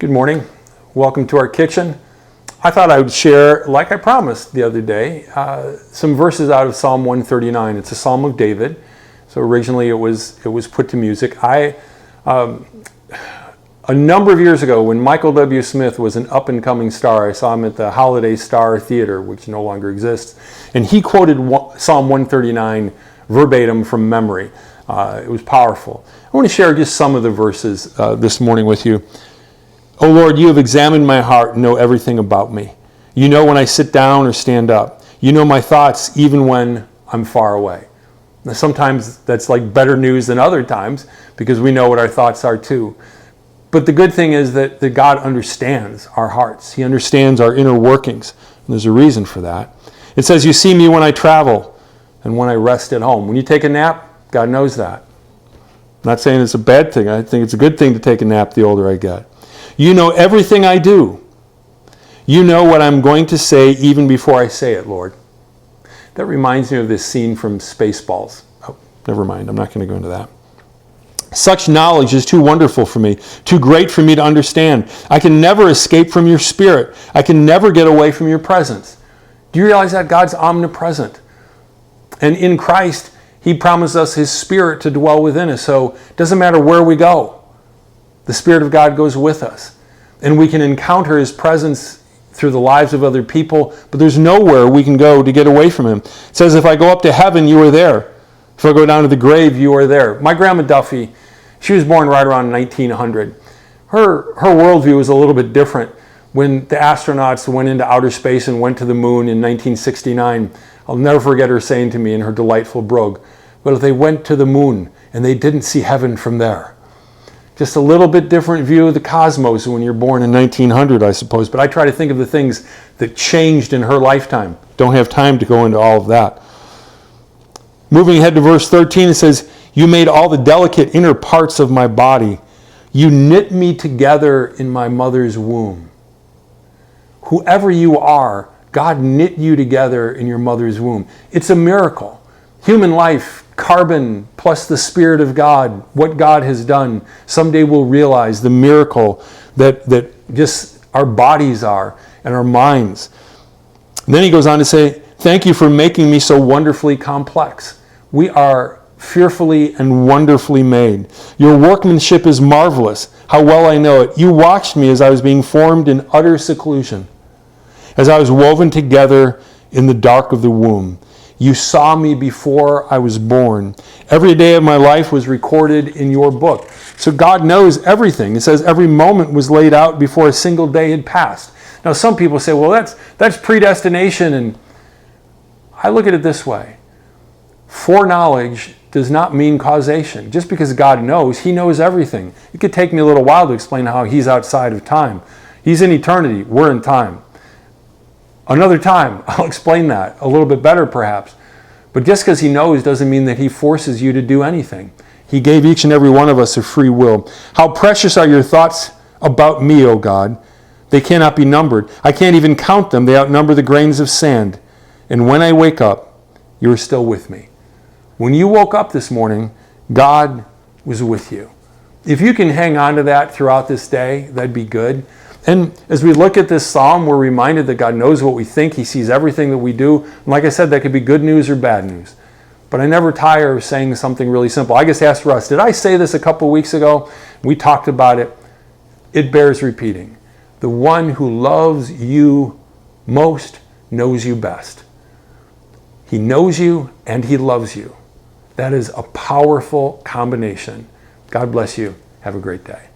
Good morning. Welcome to our kitchen. I thought I would share, like I promised the other day, some verses out of Psalm 139. It's a Psalm of David. So originally it was put to music. A number of years ago, when Michael W. Smith was an up-and-coming star, I saw him at the Holiday Star Theater, which no longer exists, and he quoted Psalm 139 verbatim from memory. It was powerful. I want to share just some of the verses this morning with you. O Lord, you have examined my heart and know everything about me. You know when I sit down or stand up. You know my thoughts even when I'm far away. Now, sometimes that's like better news than other times because we know what our thoughts are too. But the good thing is that God understands our hearts. He understands our inner workings. And there's a reason for that. It says, you see me when I travel and when I rest at home. When you take a nap, God knows that. I'm not saying it's a bad thing. I think it's a good thing to take a nap the older I get. You know everything I do. You know what I'm going to say even before I say it, Lord. That reminds me of this scene from Spaceballs. Oh, never mind. I'm not going to go into that. Such knowledge is too wonderful for me, too great for me to understand. I can never escape from your spirit. I can never get away from your presence. Do you realize that God's omnipresent? And in Christ, He promised us His Spirit to dwell within us. So it doesn't matter where we go. The Spirit of God goes with us. And we can encounter His presence through the lives of other people, but there's nowhere we can go to get away from Him. It says, if I go up to heaven, you are there. If I go down to the grave, you are there. My grandma Duffy, she was born right around 1900. Her worldview was a little bit different. When the astronauts went into outer space and went to the moon in 1969, I'll never forget her saying to me in her delightful brogue, but if they went to the moon and they didn't see heaven from there. Just a little bit different view of the cosmos when you're born in 1900, I suppose. But I try to think of the things that changed in her lifetime. Don't have time to go into all of that. Moving ahead to verse 13, it says, you made all the delicate inner parts of my body. You knit me together in my mother's womb. Whoever you are, God knit you together in your mother's womb. It's a miracle. Human life, carbon plus the Spirit of God, what God has done. Someday we'll realize the miracle that just our bodies are and our minds. And then he goes on to say, thank you for making me so wonderfully complex. We are fearfully and wonderfully made. Your workmanship is marvelous. How well I know it. You watched me as I was being formed in utter seclusion, as I was woven together in the dark of the womb. You saw me before I was born. Every day of my life was recorded in your book. So God knows everything. It says every moment was laid out before a single day had passed. Now some people say, well, that's predestination. And I look at it this way. Foreknowledge does not mean causation. Just because God knows, He knows everything. It could take me a little while to explain how He's outside of time. He's in eternity. We're in time. Another time, I'll explain that a little bit better perhaps. But just because He knows doesn't mean that He forces you to do anything. He gave each and every one of us a free will. How precious are your thoughts about me, O God. They cannot be numbered. I can't even count them. They outnumber the grains of sand. And when I wake up, you are still with me. When you woke up this morning, God was with you. If you can hang on to that throughout this day, that'd be good. And as we look at this psalm, we're reminded that God knows what we think. He sees everything that we do. And like I said, that could be good news or bad news. But I never tire of saying something really simple. I just asked Russ, did I say this a couple weeks ago? We talked about it. It bears repeating. The one who loves you most knows you best. He knows you and He loves you. That is a powerful combination. God bless you. Have a great day.